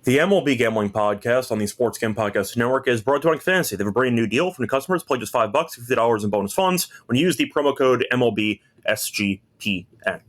The MLB Gambling Podcast on the Sports Gambling Podcast Network is brought to you by Fantasy. They have a brand new deal for new customers. Play just $5, $50 in bonus funds when you use the promo code MLB SGPN.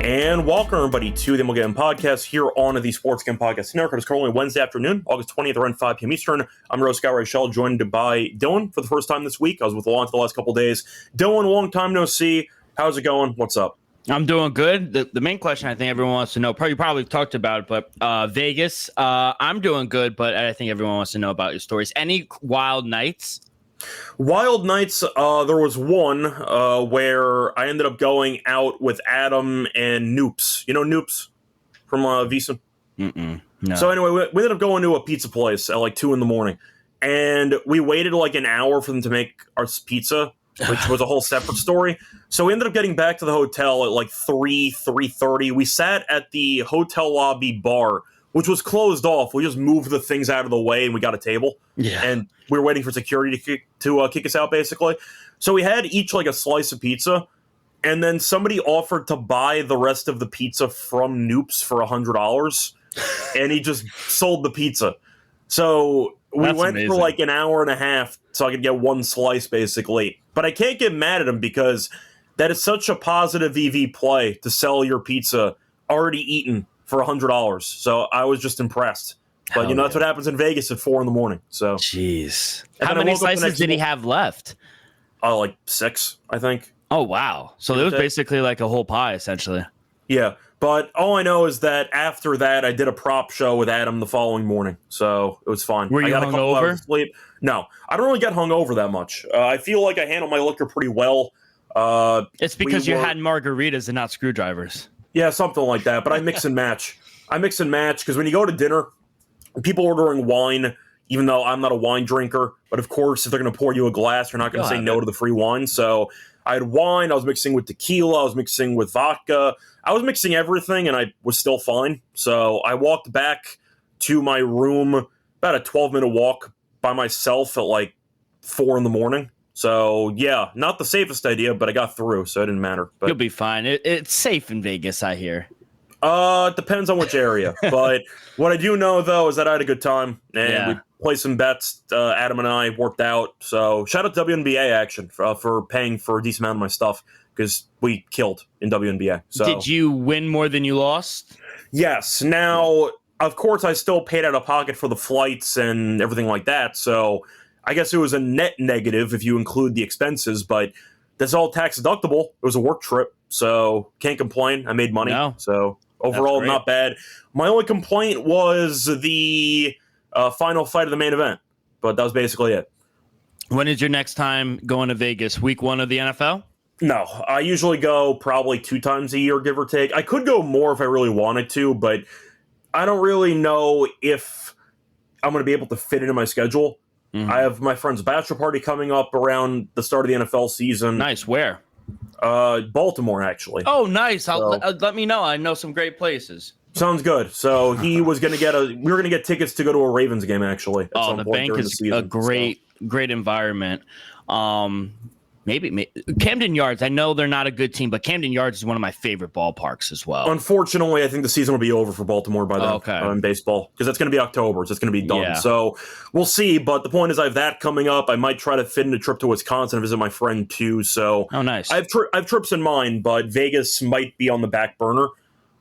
And welcome, everybody, to the MLB Gambling Podcast here on the Sports Gambling Podcast Network. It's currently Wednesday afternoon, August 20th, around 5 p.m. Eastern. I'm your host, Scott Reichel, joined by Dylan for the first time this week. I was with Alon for the last couple of days. Dylan, long time no see. How's it going? What's up? I'm doing good. The main question I think everyone wants to know, you probably talked about it, but Vegas, I'm doing good, but I think everyone wants to know about your stories. Any wild nights? Wild nights, there was one where I ended up going out with Adam and Noops. You know Noops from Visa? No. So anyway, we ended up going to a pizza place at like 2 in the morning, and we waited like an hour for them to make our pizza, which was a whole separate story. So we ended up getting back to the hotel at like 3:30. We sat at the hotel lobby bar, which was closed off. We just moved the things out of the way and we got a table. Yeah. And we were waiting for security to kick us out, basically. So we had each like a slice of pizza, and then somebody offered to buy the rest of the pizza from Noops for $100, and he just sold the pizza. So we went amazing. for like an hour and a half so I could get one slice, basically. But I can't get mad at him because that is such a positive EV play to sell your pizza already eaten for $100. So I was just impressed. But, that's what happens in Vegas at 4 in the morning. So, jeez. And How many slices did he have left? Like 6, I think. Oh, wow. So it was basically like a whole pie, essentially. Yeah. But all I know is that after that, I did a prop show with Adam the following morning. So it was fun. Were you I got a couple hours hungover? of sleep. No, I don't really get hungover that much. I feel like I handle my liquor pretty well. It's because you had margaritas and not screwdrivers. Yeah, something like that. But I mix and match. Because when you go to dinner, people ordering wine, even though I'm not a wine drinker, but of course, if they're going to pour you a glass, you're not going to say no to the free wine. So I had wine, I was mixing with tequila, I was mixing with vodka, I was mixing everything, and I was still fine. So I walked back to my room, about a 12-minute walk by myself at like 4 in the morning. So yeah, not the safest idea, but I got through, so it didn't matter. But you'll be fine. It's safe in Vegas, I hear. It depends on which area. But what I do know, though, is that I had a good time. And we played some bets. Adam and I worked out. So shout out to WNBA Action for paying for a decent amount of my stuff because we killed in WNBA. So did you win more than you lost? Yes. Now, of course, I still paid out of pocket for the flights and everything like that. So I guess it was a net negative if you include the expenses. But that's all tax deductible. It was a work trip. So can't complain. I made money. No. So overall, not bad. My only complaint was the final fight of the main event, but that was basically it. When is your next time going to Vegas? Week 1 of the NFL? No, I usually go probably 2 times a year, give or take. I could go more if I really wanted to, but I don't really know if I'm going to be able to fit it in my schedule. Mm-hmm. I have my friend's bachelor party coming up around the start of the NFL season. Nice. Where? Baltimore, actually. Oh, nice. Let me know. I know some great places. Sounds good. So we were going to get tickets to go to a Ravens game, actually. The bank is a great environment. Maybe Camden Yards. I know they're not a good team, but Camden Yards is one of my favorite ballparks as well. Unfortunately, I think the season will be over for Baltimore by then in baseball because that's going to be October. So it's going to be done. Yeah. So we'll see. But the point is, I have that coming up. I might try to fit in a trip to Wisconsin to visit my friend too. So nice. I have trips in mind, but Vegas might be on the back burner.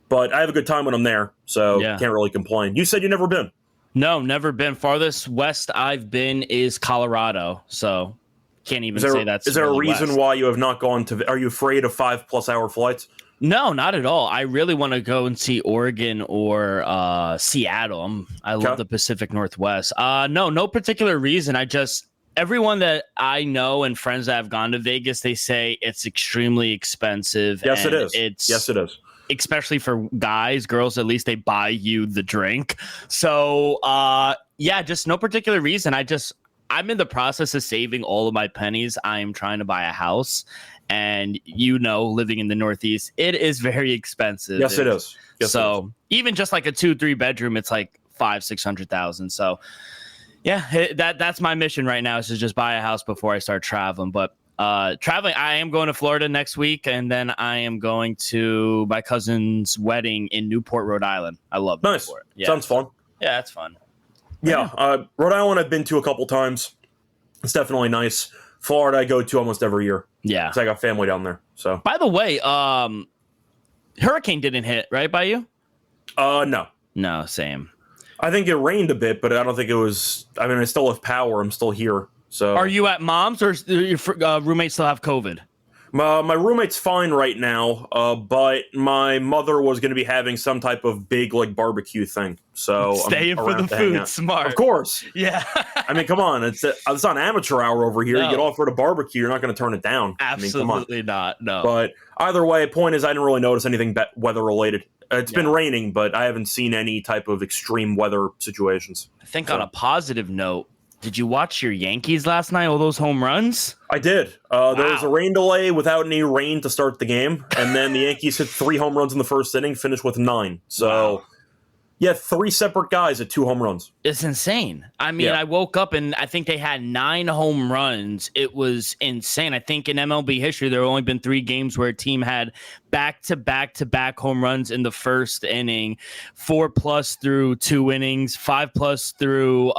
But I have a good time when I'm there, so can't really complain. You said you've never been. No, never been. Farthest west I've been is Colorado, so can't even say that's. Is there really a reason west. why you have not gone to? Are you afraid of 5+ hour flights? No, not at all. I really want to go and see Oregon or Seattle. I love the Pacific Northwest. No particular reason. Everyone that I know and friends that have gone to Vegas, they say it's extremely expensive. Yes, it is. Yes, it is. Especially for guys, girls, at least they buy you the drink. So, just no particular reason. I'm in the process of saving all of my pennies. I am trying to buy a house. And, living in the Northeast, it is very expensive. Yes, it is. So even just like a 2-3 bedroom, it's like $500,000-$600,000. So, that's my mission right now is to just buy a house before I start traveling. But Traveling, I am going to Florida next week, and then I am going to my cousin's wedding in Newport, Rhode Island. I love Nice. Newport. Yeah, Sounds fun. Yeah, that's fun. Yeah, Rhode Island I've been to a couple times. It's definitely nice. Florida I go to almost every year. Yeah. Because I got family down there. So. By the way, hurricane didn't hit, right, by you? No. No, same. I think it rained a bit, but I don't think it was. I mean, I still have power. I'm still here. So, are you at mom's, or your roommates still have COVID? My roommate's fine right now, but my mother was going to be having some type of big barbecue thing. So staying for the food, smart. Of course. Yeah. I mean, come on. It's on amateur hour over here. No. You get offered a barbecue, you're not going to turn it down. Absolutely not. No. But either way, point is, I didn't really notice anything weather related. It's been raining, but I haven't seen any type of extreme weather situations. I think on a positive note, did you watch your Yankees last night? All those home runs? I did. There was a rain delay without any rain to start the game, and then the Yankees hit 3 home runs in the first inning, finished with 9. So, yeah, 3 separate guys at 2 home runs. It's insane. I mean, I woke up and I think they had 9 home runs. It was insane. I think in MLB history, there have only been 3 games where a team had back-to-back-to-back home runs in the first inning, 4+ through 2 innings, 5+ through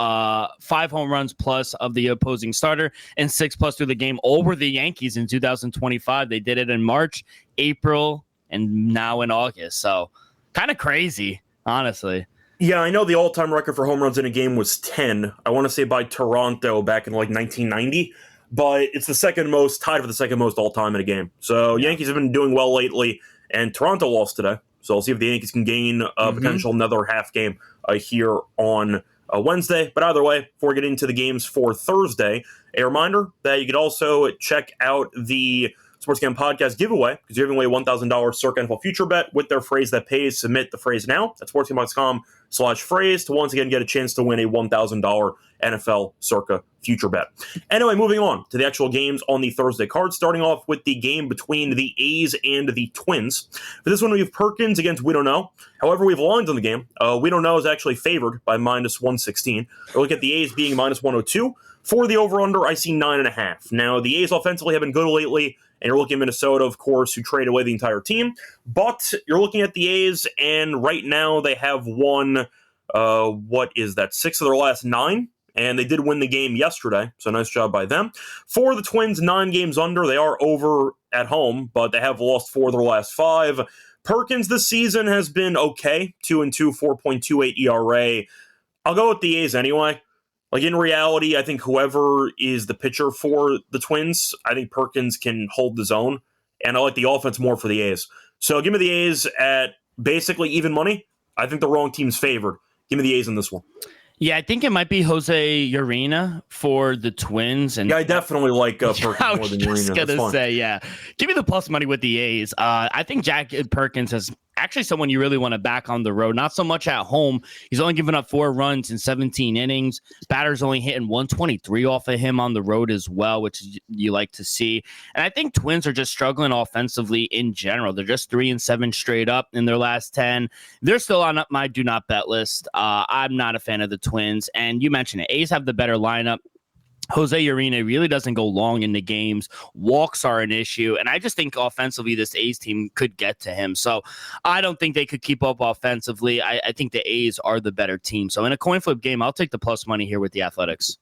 5 home runs plus of the opposing starter, and 6+ through the game. All were the Yankees in 2025. They did it in March, April, and now in August. So kind of crazy. Honestly. Yeah, I know the all-time record for home runs in a game was 10. I want to say by Toronto back in 1990, but it's the second most, tied for the second most all-time in a game. So Yankees have been doing well lately, and Toronto lost today. So I'll see if the Yankees can gain a potential another half game here on Wednesday. But either way, before we get into the games for Thursday, a reminder that you could also check out the Sports Gambling Podcast giveaway, because you're giving away $1,000 Circa NFL Future Bet with their phrase that pays. Submit the phrase now at sportsgambling.com/phrase to once again get a chance to win a $1,000 NFL Circa Future Bet. Anyway, moving on to the actual games on the Thursday card, starting off with the game between the A's and the Twins. For this one, we have Perkins against We Don't Know. However, we have lines on the game. We Don't Know is actually favored by -116. We look at the A's being -102. For the over-under, I see 9.5. Now, the A's offensively have been good lately, and you're looking at Minnesota, of course, who traded away the entire team. But you're looking at the A's, and right now they have won, 6 of their last 9? And they did win the game yesterday, so nice job by them. For the Twins, 9 games under. They are over at home, but they have lost 4 of their last 5. Perkins this season has been okay, 2-2, 4.28 ERA. I'll go with the A's anyway. In reality, I think whoever is the pitcher for the Twins, I think Perkins can hold his own, and I like the offense more for the A's. So give me the A's at basically even money. I think the wrong team's favored. Give me the A's in this one. Yeah, I think it might be Jose Urena for the Twins. And yeah, I definitely like Perkins more than Urena. I was just going to say, yeah. Give me the plus money with the A's. I think Jack Perkins is actually someone you really want to back on the road. Not so much at home. He's only given up 4 runs in 17 innings. Batter's only hitting 123 off of him on the road as well, which you like to see. And I think Twins are just struggling offensively in general. They're just 3-7 straight up in their last 10. They're still on my do not bet list. I'm not a fan of the Twins. And you mentioned it. A's have the better lineup. Jose Urena really doesn't go long in the games. Walks are an issue. And I just think offensively, this A's team could get to him. So I don't think they could keep up offensively. I think the A's are the better team. So in a coin flip game, I'll take the plus money here with the Athletics.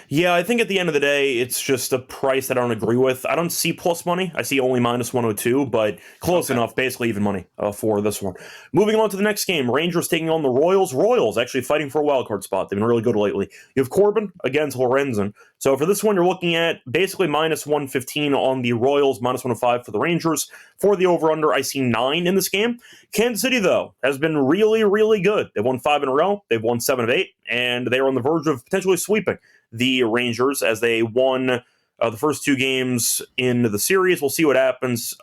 Yeah, I think at the end of the day, it's just a price that I don't agree with. I don't see plus money. I see only -102, but close enough, basically even money for this one. Moving on to the next game, Rangers taking on the Royals. Royals actually fighting for a wildcard spot. They've been really good lately. You have Corbin against Lorenzen. So for this one, you're looking at basically -115 on the Royals, -105 for the Rangers. For the over-under, I see 9 in this game. Kansas City, though, has been really, really good. They've won 5 in a row. They've won 7 of 8, and they are on the verge of potentially sweeping the Rangers as they won the first 2 games in the series. We'll see what happens.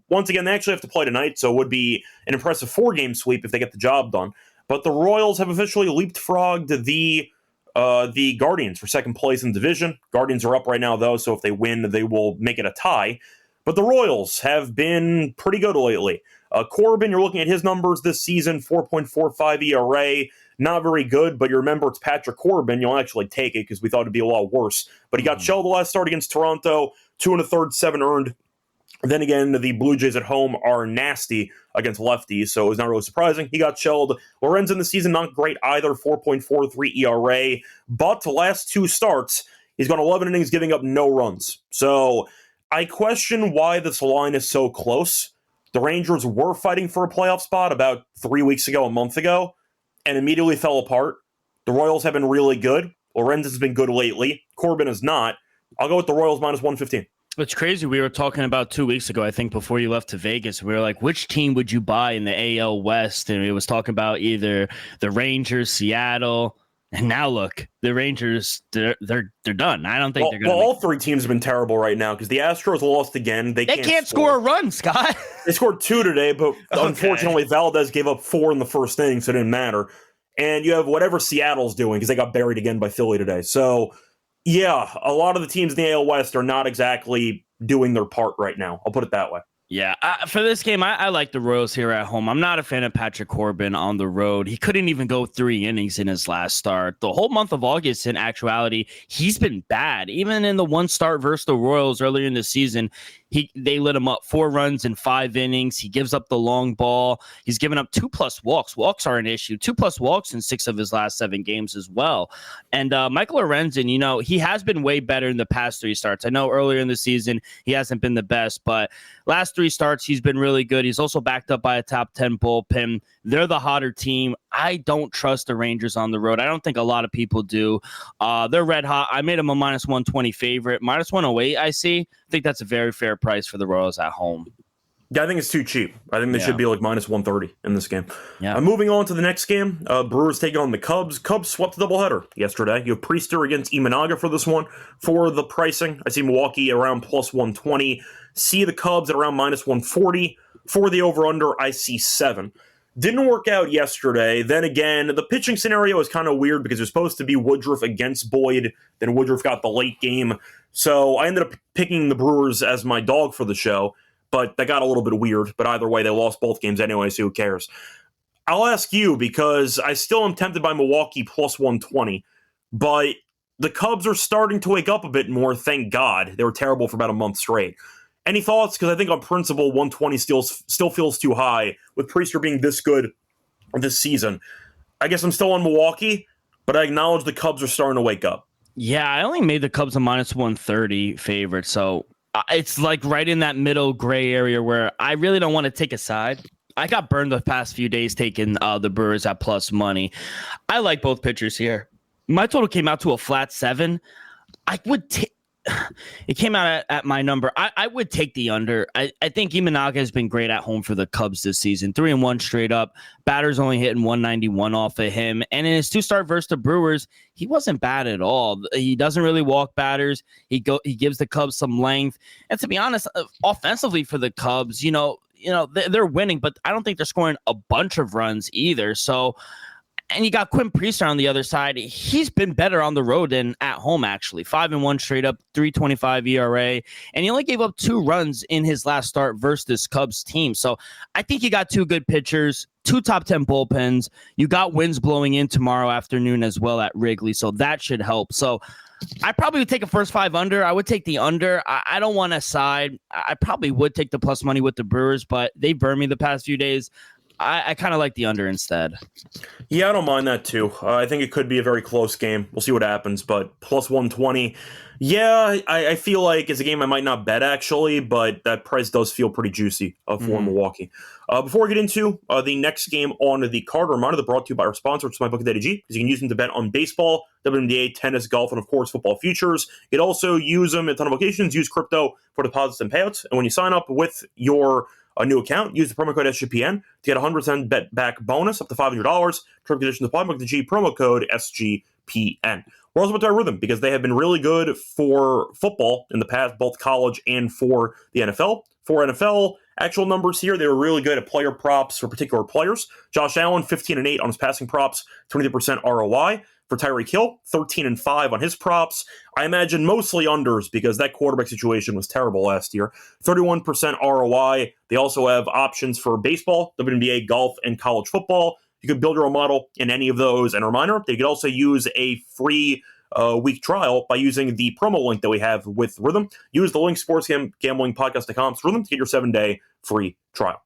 Once again, they actually have to play tonight, so it would be an impressive 4-game sweep if they get the job done. But the Royals have officially leapfrogged the Guardians for second place in the division. Guardians are up right now, though, so if they win, they will make it a tie. But the Royals have been pretty good lately. Corbin, you're looking at his numbers this season, 4.45 ERA. Not very good, but you remember it's Patrick Corbin. You'll actually take it because we thought it'd be a lot worse. But he got shelled the last start against Toronto. 2 1/3, 7 earned. Then again, the Blue Jays at home are nasty against lefties, so it was not really surprising. He got shelled. Lorenzen this season, not great either, 4.43 ERA. But the last 2 starts, he's gone 11 innings, giving up no runs. So I question why this line is so close. The Rangers were fighting for a playoff spot about 3 weeks ago, a month ago, and immediately fell apart. The Royals have been really good. Lorenzen's been good lately. Corbin is not. I'll go with the Royals minus 115. It's crazy. We were talking about 2 weeks ago, I think, before you left to Vegas. We were like, which team would you buy in the AL West? And it was talking about either the Rangers, Seattle, and now look, the Rangers, they're done. I don't think they're going to. Well, all 3 teams have been terrible right now because the Astros lost again. They can't score a run, Scott. They scored 2 today, but unfortunately, Valdez gave up 4 in the first inning, so it didn't matter. And you have whatever Seattle's doing because they got buried again by Philly today. So, yeah, a lot of the teams in the AL West are not exactly doing their part right now. I'll put it that way. Yeah, for this game, I like the Royals here at home. I'm not a fan of Patrick Corbin on the road. He couldn't even go 3 innings in his last start. The whole month of August, in actuality, he's been bad. Even in the 1 start versus the Royals earlier in the season, they lit him up 4 runs in 5 innings. He gives up the long ball. He's given up 2+ walks. Walks are an issue. 2+ walks in 6 of his last 7 games as well. And Michael Lorenzen, he has been way better in the past 3 starts. I know earlier in the season he hasn't been the best, but last 3 starts he's been really good. He's also backed up by a top 10 bullpen. They're the hotter team. I don't trust the Rangers on the road. I don't think a lot of people do. They're red hot. I made them a minus 120 favorite. Minus 108, I see. I think that's a very fair price for the Royals at home. Yeah, I think it's too cheap. I think they should be like minus 130 in this game. Yeah. Moving on to the next game, Brewers taking on the Cubs. Cubs swept the doubleheader yesterday. You have Priester against Imanaga for this one. For the pricing, I see Milwaukee around plus 120. See the Cubs at around minus 140. For the over-under, I see 7. Didn't work out yesterday. Then again, the pitching scenario is kind of weird because it was supposed to be Woodruff against Boyd. Then Woodruff got the late game. So I ended up picking the Brewers as my dog for the show. But that got a little bit weird. But either way, they lost both games anyway, so who cares? I'll ask you because I still am tempted by Milwaukee plus 120. But the Cubs are starting to wake up a bit more, thank God. They were terrible for about a month straight. Any thoughts? Because I think on principle, 120 still feels too high. With Priester being this good this season, I guess I'm still on Milwaukee, but I acknowledge the Cubs are starting to wake up. Yeah, I only made the Cubs a minus 130 favorite, so it's like right in that middle gray area where I really don't want to take a side. I got burned the past few days taking the Brewers at plus money. I like both pitchers here. My total came out to a flat 7. I would take. It came out at my number. I would take the under. I think Imanaga has been great at home for the Cubs this season. 3-1 straight up. Batter's only hitting 191 off of him. And in his 2 start versus the Brewers, he wasn't bad at all. He doesn't really walk batters. He gives the Cubs some length. And to be honest, offensively for the Cubs, they're winning, but I don't think they're scoring a bunch of runs either. So. And you got Quinn Priester on the other side. He's been better on the road than at home, actually. 5-1 straight up, 3.25 ERA. And he only gave up 2 runs in his last start versus this Cubs team. So I think you got 2 good pitchers, 2 top 10 bullpens. You got winds blowing in tomorrow afternoon as well at Wrigley. So that should help. So I probably would take a first 5 under. I would take the under. I don't want to side. I probably would take the plus money with the Brewers, but they burned me the past few days. I kind of like the under instead. Yeah, I don't mind that too. I think it could be a very close game. We'll see what happens, but plus 120. Yeah, I feel like it's a game I might not bet actually, but that price does feel pretty juicy for Milwaukee. Before we get into the next game on the card, a reminder that brought to you by our sponsor, which is MyBookie.ag, because you can use them to bet on baseball, WNBA, tennis, golf, and of course football futures. You can also use them at a ton of locations. Use crypto for deposits and payouts, and when you sign up with your a new account, use the promo code SGPN to get a 100% bet back bonus up to $500. Terms and conditions apply. MyBookie.ag, promo code SGPN. We're also about to our rhythm because they have been really good for football in the past, both college and for the NFL. For NFL actual numbers here, they were really good at player props for particular players. Josh Allen, 15-8 on his passing props, 23% ROI. For Tyreek Hill, 13-5 on his props. I imagine mostly unders because that quarterback situation was terrible last year. 31% ROI. They also have options for baseball, WNBA, golf, and college football. You can build your own model in any of those. And a reminder, they could also use a free week trial by using the promo link that we have with Rhythm. Use the link sportsgamblingpodcast.com/Rhythm to get your 7-day free trial.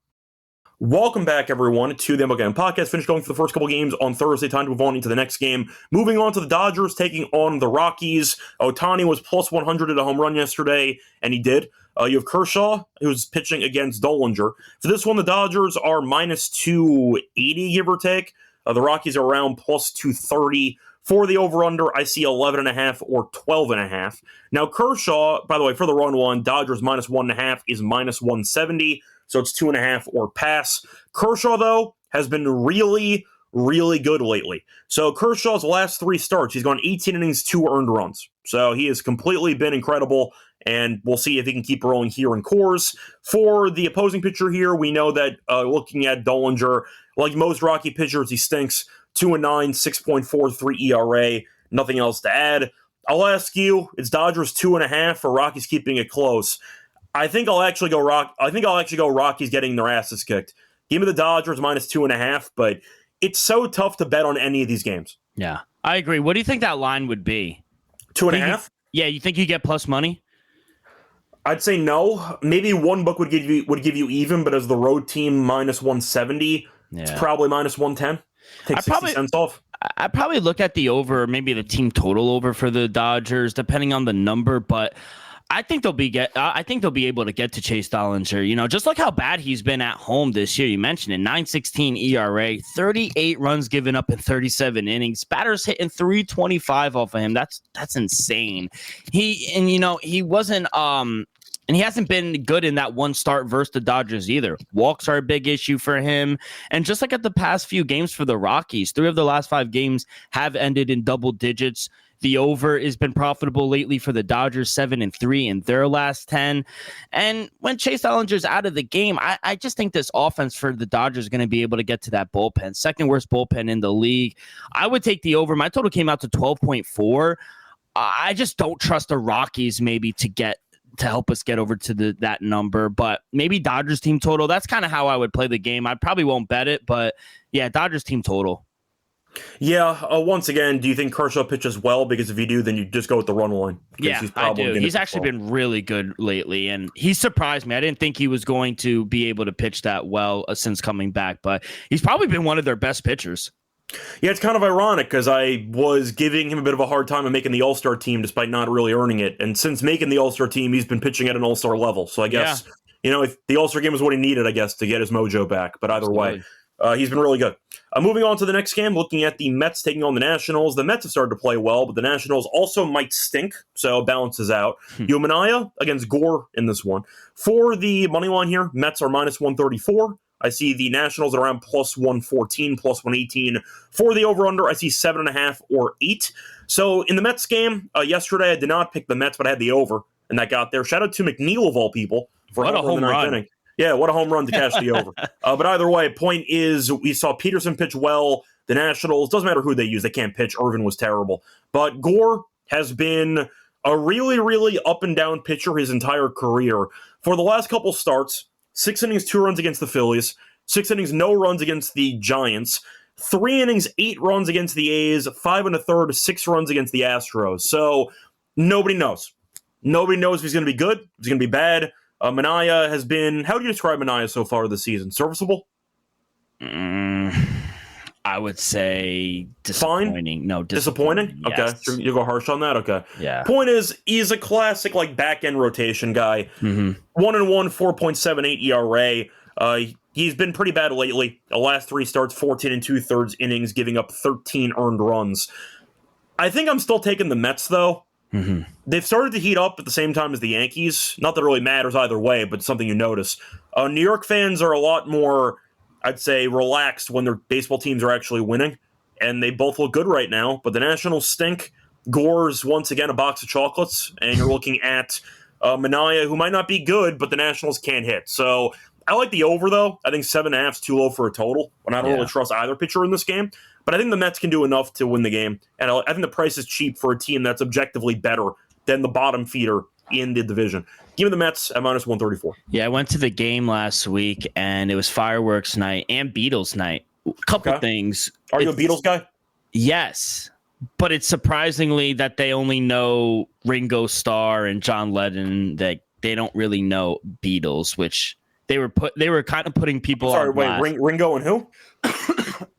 Welcome back, everyone, to the MLB Gambling Podcast. Finished going for the first couple games on Thursday. Time to move on into the next game. Moving on to the Dodgers taking on the Rockies. Ohtani was plus 100 at a home run yesterday, and he did. You have Kershaw, who's pitching against Dollinger. For this one, the Dodgers are minus 280, give or take. The Rockies are around plus 230. For the over-under, I see 11.5 or 12.5. Now, Kershaw, by the way, for the run one, Dodgers minus 1.5 is minus 170. So it's 2.5 or pass. Kershaw, though, has been really, really good lately. So Kershaw's last 3 starts, he's gone 18 innings, 2 earned runs. So he has completely been incredible, and we'll see if he can keep rolling here in Coors. For the opposing pitcher here, we know that looking at Dollinger, like most Rocky pitchers, he stinks. 2-9, 6.43 ERA, nothing else to add. I'll ask you, it's Dodgers 2.5 or Rockies keeping it close? I think I'll actually go Rockies getting their asses kicked. Give me the Dodgers minus 2.5, but it's so tough to bet on any of these games. Yeah, I agree. What do you think that line would be? 2.5? Yeah, you think you get plus money? I'd say no. Maybe one book would give you even, but as the road team minus 170, it's probably minus 110. Take 60 cents off. I'd probably look at the over, maybe the team total over for the Dodgers, depending on the number, but I think they'll be able to get to Chase Dollinger. You know, just look how bad he's been at home this year. You mentioned it, 9.16 ERA, 38 runs given up in 37 innings. Batters hitting 325 off of him. That's insane. He wasn't and he hasn't been good in that one start versus the Dodgers either. Walks are a big issue for him. And just like at the past few games for the Rockies, 3 of the last 5 games have ended in double digits. The over has been profitable lately for the Dodgers, 7-3 in their last 10. And when Chase Dollinger's out of the game, I just think this offense for the Dodgers is going to be able to get to that bullpen. Second worst bullpen in the league. I would take the over. My total came out to 12.4. I just don't trust the Rockies maybe to help us get over to that number, but maybe Dodgers team total. That's kind of how I would play the game. I probably won't bet it, but yeah, Dodgers team total. Yeah. Once again, do you think Kershaw pitches well? Because if you do, then you just go with the run line. Yeah, I do. He's actually been really good lately, and he surprised me. I didn't think he was going to be able to pitch that well since coming back, but he's probably been one of their best pitchers. Yeah, it's kind of ironic because I was giving him a bit of a hard time in making the All-Star team despite not really earning it. And since making the All-Star team, he's been pitching at an All-Star level. So I guess, if the All-Star game was what he needed, I guess, to get his mojo back. But either way, he's been really good. Moving on to the next game, looking at the Mets taking on the Nationals. The Mets have started to play well, but the Nationals also might stink, so it balances out. You have Manaea against Gore in this one. For the money line here, Mets are minus 134. I see the Nationals around plus 114, plus 118. For the over-under, I see 7.5 or 8. So in the Mets game, yesterday I did not pick the Mets, but I had the over, and that got there. Shout out to McNeil, of all people, for what a home run. Inning. Yeah, what a home run to cash the over. But either way, point is, we saw Peterson pitch well. The Nationals, doesn't matter who they use, they can't pitch. Irvin was terrible. But Gore has been a really, really up-and-down pitcher his entire career. For the last couple starts, 6 innings, 2 runs against the Phillies, 6 innings, no runs against the Giants, 3 innings, 8 runs against the A's, 5 1/3, 6 runs against the Astros. So nobody knows. Nobody knows if he's going to be good, if he's going to be bad. Manaea has been, how do you describe Manaea so far this season? Serviceable? I would say disappointing. Fine? No, disappointing? Yes. Okay, you go harsh on that? Okay. Yeah. Point is, he's a classic back-end rotation guy. 1-1, 4.78 ERA. He's been pretty bad lately. The last 3 starts, 14 2/3 innings, giving up 13 earned runs. I think I'm still taking the Mets, though. They've started to heat up at the same time as the Yankees. Not that it really matters either way, but it's something you notice. New York fans are a lot more, I'd say, relaxed when their baseball teams are actually winning, and they both look good right now, but the Nationals stink. Gore's, once again, a box of chocolates, and you're looking at Manaea, who might not be good, but the Nationals can't hit. So I like the over, though. I think 7.5 is too low for a total, and I don't really trust either pitcher in this game. But I think the Mets can do enough to win the game, and I think the price is cheap for a team that's objectively better than the bottom feeder in the division. Give me the Mets at minus 134. Yeah, I went to the game last week, and it was fireworks night and Beatles night. A couple things. Are you a Beatles guy? Yes. But it's surprisingly that they only know Ringo Starr and John Lennon, that they don't really know Beatles, which they were kind of putting people Sorry, on wait, blast. Ringo and who?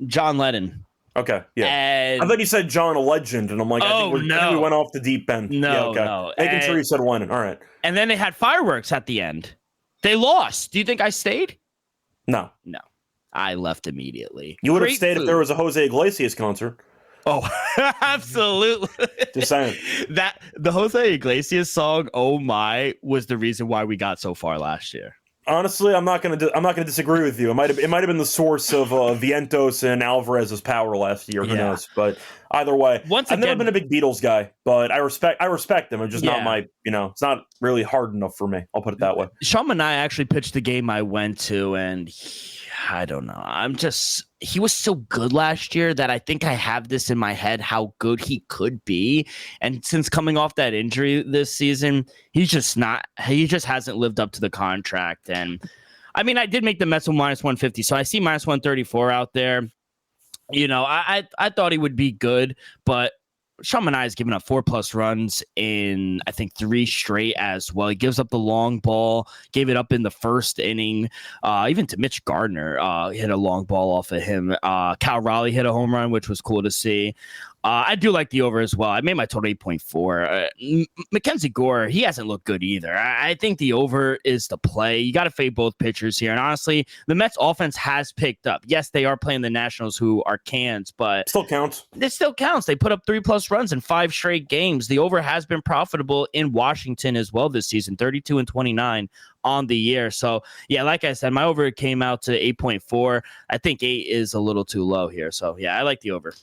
John Lennon. Okay, yeah. And I thought you said John a Legend, and I'm like, I think we went off the deep end. No, yeah, okay. no. Making sure you said Lennon. All right. And then they had fireworks at the end. They lost. Do you think I stayed? No. I left immediately. You would have stayed if there was a Jose Iglesias concert. Oh, absolutely. Just saying. That the Jose Iglesias song, "Oh My," was the reason why we got so far last year. Honestly, I'm not gonna disagree with you. It might have been the source of Vientos and Alvarez's power last year. Who knows? But either way, I've never been a big Beatles guy, but I respect them. It's just not my, it's not really hard enough for me. I'll put it that way. Sean and I actually pitched the game I went to, and I don't know. He was so good last year that I think I have this in my head how good he could be. And since coming off that injury this season, he just hasn't lived up to the contract. And I mean, I did make the Mets minus 150, so I see minus 134 out there. I thought he would be good, but Sean Manaea has given up 4+ runs in, I think, 3 straight as well. He gives up the long ball, gave it up in the first inning, even to Mitch Gardner, hit a long ball off of him. Cal Raleigh hit a home run, which was cool to see. I do like the over as well. I made my total 8.4. Mackenzie Gore, he hasn't looked good either. I think the over is the play. You got to fade both pitchers here. And honestly, the Mets offense has picked up. Yes, they are playing the Nationals, who are cans, but still counts. It still counts. They put up 3+ runs in 5 straight games. The over has been profitable in Washington as well this season, 32-29 on the year. So yeah, like I said, my over came out to 8.4. I think 8 is a little too low here. So yeah, I like the over.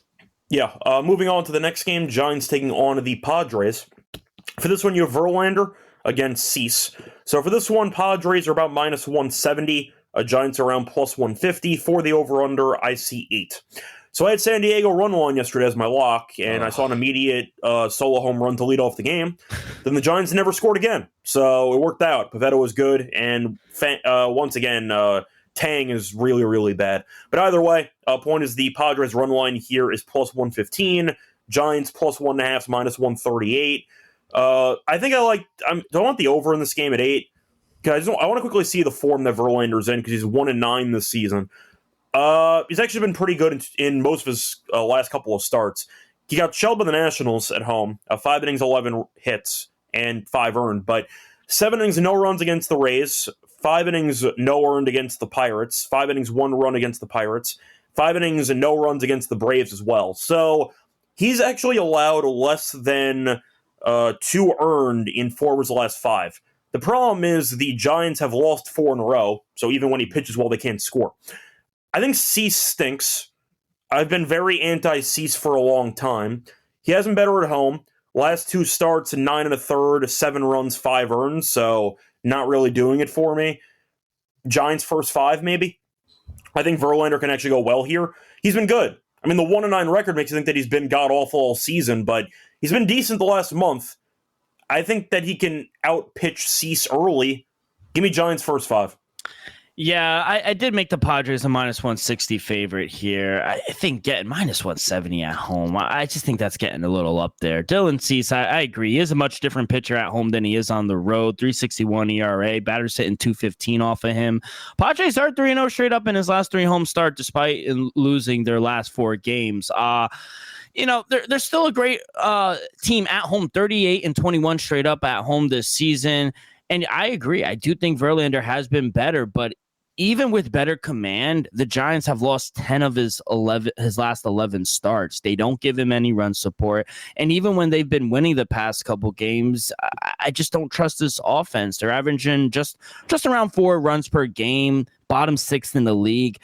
Yeah, moving on to the next game, Giants taking on the Padres. For this one, you have Verlander against Cease. So for this one, Padres are about minus 170. Giants are around plus 150. For the over-under, I see 8. So I had San Diego run one yesterday as my lock, and I saw an immediate solo home run to lead off the game. Then the Giants never scored again, so it worked out. Pivetta was good, and once again, Tang is really, really bad. But either way, point is the Padres run line here is plus 115. Giants plus 1.5, minus 138. I think do I want the over in this game at 8? Because I want to quickly see the form that Verlander's in, because he's 1-9 this season. He's actually been pretty good in most of his last couple of starts. He got shelled by the Nationals at home, 5 innings, 11 hits, and 5 earned. But 7 innings, no runs against the Rays. 5 innings, no earned against the Pirates. 5 innings, 1 run against the Pirates. 5 innings and no runs against the Braves as well. So he's actually allowed less than 2 earned in 4 of his last 5. The problem is the Giants have lost 4 in a row, so even when he pitches well, they can't score. I think Cease stinks. I've been very anti-Cease for a long time. He hasn't been better at home. Last 2 starts, 9 1/3, 7 runs, 5 earned, so not really doing it for me. Giants first 5, maybe. I think Verlander can actually go well here. He's been good. I mean, the 1-9 record makes you think that he's been god-awful all season, but he's been decent the last month. I think that he can out-pitch Cease early. Give me Giants first 5. Yeah, I did make the Padres a minus 160 favorite here. I think getting minus 170 at home, I just think that's getting a little up there. Dylan Cease, I agree. He is a much different pitcher at home than he is on the road. 3.61 ERA, batters hitting 215 off of him. Padres are 3-0 straight up in his last 3 home start, despite losing their last 4 games. They're still a great team at home, 38-21 straight up at home this season. And I agree. I do think Verlander has been better, but even with better command, the Giants have lost 10 of his last 11 starts. They don't give him any run support. And even when they've been winning the past couple games, I just don't trust this offense. They're averaging just around 4 runs per game, bottom 6th in the league.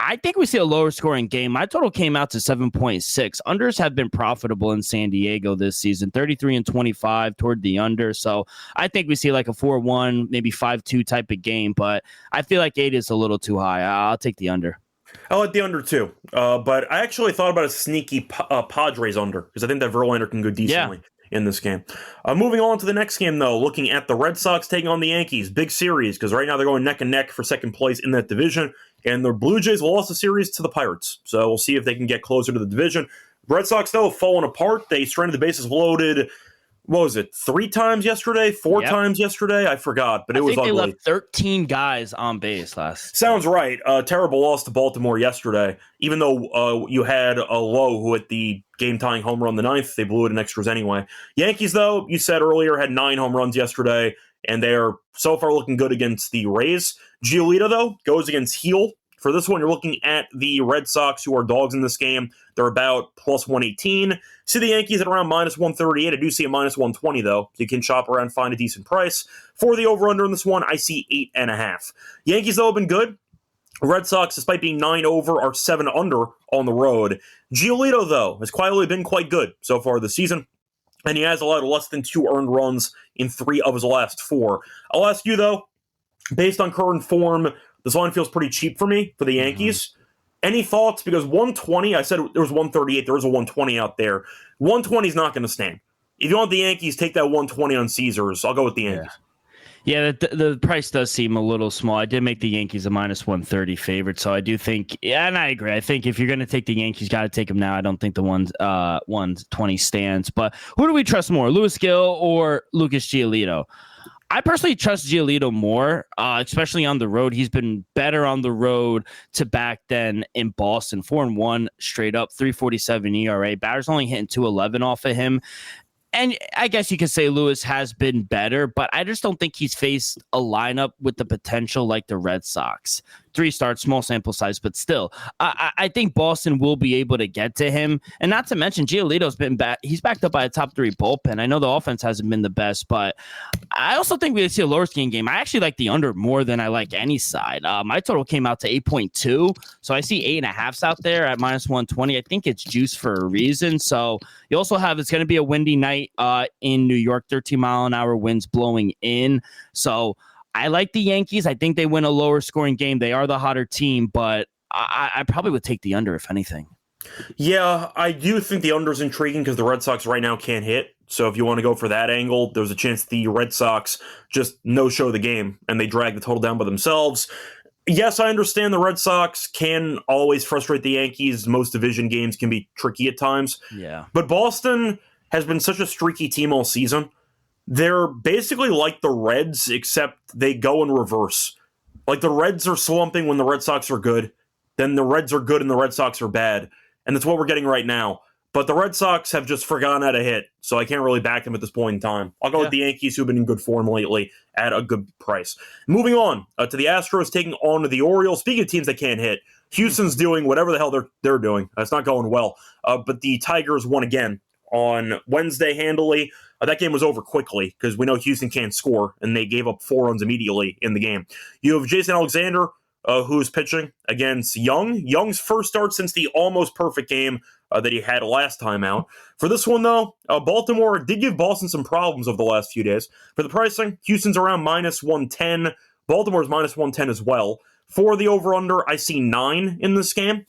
I think we see a lower scoring game. My total came out to 7.6. Unders have been profitable in San Diego this season, 33-25 toward the under. So I think we see like a 4-1, maybe 5-2 type of game, but I feel like 8 is a little too high. I'll take the under. I like the under too, but I actually thought about a sneaky Padres under, because I think that Verlander can go decently in this game. Moving on to the next game, though, looking at the Red Sox taking on the Yankees. Big series, because right now they're going neck and neck for second place in that division, and the Blue Jays lost the series to the Pirates. So we'll see if they can get closer to the division. Red Sox, though, falling apart. They stranded the bases loaded, what was it, 3 times yesterday? 4 times yesterday? I forgot, but it was ugly. They left 13 guys on base last. Sounds right. Terrible loss to Baltimore yesterday. Even though you had a Lowe who hit the game-tying home run the 9th, they blew it in extras anyway. Yankees, though, you said earlier, had 9 home runs yesterday, and they're so far looking good against the Rays. Giolito, though, goes against Heel. For this one, you're looking at the Red Sox, who are dogs in this game. They're about plus 118. See the Yankees at around minus 138. I do see a minus 120, though. You can shop around, find a decent price. For the over-under in this one, I see 8.5. Yankees, though, have been good. Red Sox, despite being 9 over, are 7 under on the road. Giolito, though, has quietly been quite good so far this season, and he has allowed less than 2 earned runs in 3 of his last 4. I'll ask you, though, based on current form, this line feels pretty cheap for me, for the Yankees. Mm-hmm. Any thoughts? Because 120, I said there was 138, there was a 120 out there. 120 is not going to stand. If you want the Yankees, take that 120 on Caesars. I'll go with the Yankees. Yeah, the price does seem a little small. I did make the Yankees a minus 130 favorite, so I do think, and I agree. I think if you're going to take the Yankees, got to take them now. I don't think the 120 stands. But who do we trust more, Luis Gil or Lucas Giolito? I personally trust Giolito more, especially on the road. He's been better on the road to back than in Boston. 4-1 straight up, 3.47 ERA. Batter's only hitting 211 off of him. And I guess you could say Lewis has been better, but I just don't think he's faced a lineup with the potential like the Red Sox. 3 starts, small sample size, but still, I think Boston will be able to get to him. And not to mention, Giolito's been back. He's backed up by a top 3 bullpen. I know the offense hasn't been the best, but I also think we see a lower scoring game. I actually like the under more than I like any side. My total came out to 8.2, so I see 8.5s out there at minus 120. I think it's juiced for a reason. So you also have, it's going to be a windy night in New York, 13-mile-an-hour winds blowing in. So I like the Yankees. I think they win a lower scoring game. They are the hotter team, but I probably would take the under, if anything. Yeah, I do think the under is intriguing because the Red Sox right now can't hit. So if you want to go for that angle, there's a chance the Red Sox just no-show the game and they drag the total down by themselves. Yes, I understand the Red Sox can always frustrate the Yankees. Most division games can be tricky at times. Yeah. But Boston has been such a streaky team all season. They're basically like the Reds, except they go in reverse. Like the Reds are slumping when the Red Sox are good. Then the Reds are good and the Red Sox are bad. And that's what we're getting right now. But the Red Sox have just forgotten how to hit, so I can't really back them at this point in time. I'll go with the Yankees, who've been in good form lately, at a good price. Moving on to the Astros taking on the Orioles. Speaking of teams that can't hit, Houston's doing whatever the hell they're doing. It's not going well. But the Tigers won again on Wednesday handily. That game was over quickly because we know Houston can't score, and they gave up 4 runs immediately in the game. You have Jason Alexander, who's pitching against Young. Young's first start since the almost perfect game that he had last time out. For this one, though, Baltimore did give Boston some problems over the last few days. For the pricing, Houston's around minus 110. Baltimore's minus 110 as well. For the over-under, I see 9 in this game.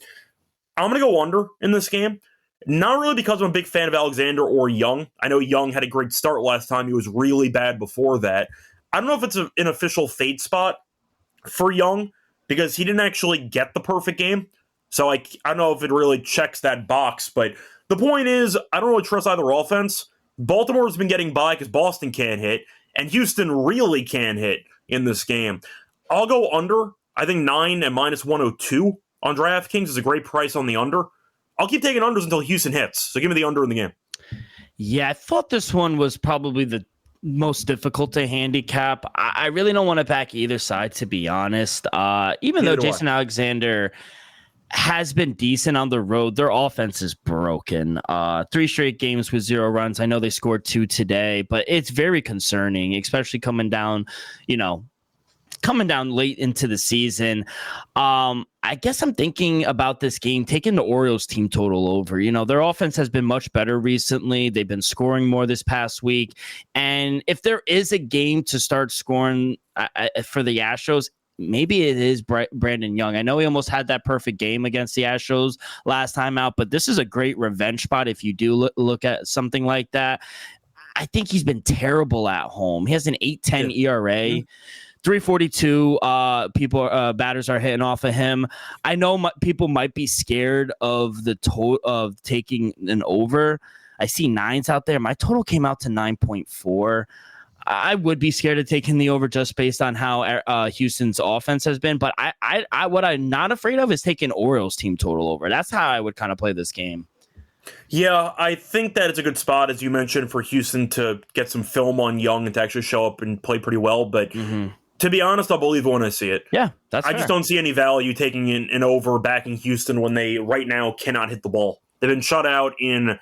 I'm going to go under in this game. Not really because I'm a big fan of Alexander or Young. I know Young had a great start last time. He was really bad before that. I don't know if it's an official fade spot for Young because he didn't actually get the perfect game. So I don't know if it really checks that box. But the point is, I don't really trust either offense. Baltimore's been getting by because Boston can't hit, and Houston really can hit in this game. I'll go under. I think 9 at minus 102 on DraftKings is a great price on the under. I'll keep taking unders until Houston hits. So give me the under in the game. Yeah, I thought this one was probably the most difficult to handicap. I really don't want to back either side, to be honest. Even though Jason Alexander has been decent on the road, their offense is broken. 3 straight games with 0 runs. I know they scored 2 today, but it's very concerning, especially coming down late into the season. I guess I'm thinking about this game, taking the Orioles team total over. Their offense has been much better recently. They've been scoring more this past week. And if there is a game to start scoring for the Astros, maybe it is Brandon Young. I know he almost had that perfect game against the Astros last time out, but this is a great revenge spot if you do look at something like that. I think he's been terrible at home. He has an 8.10 ERA. 342 batters are hitting off of him. I know people might be scared of the of taking an over. I see nines out there. My total came out to 9.4. I would be scared of taking the over just based on how Houston's offense has been. But I what I'm not afraid of is taking Orioles team total over. That's how I would kind of play this game. Yeah, I think that it's a good spot, as you mentioned, for Houston to get some film on Young and to actually show up and play pretty well. But to be honest, I'll believe it when I see it. Yeah, that's fair. I just don't see any value taking an over backing Houston when they right now cannot hit the ball. They've been shut out in,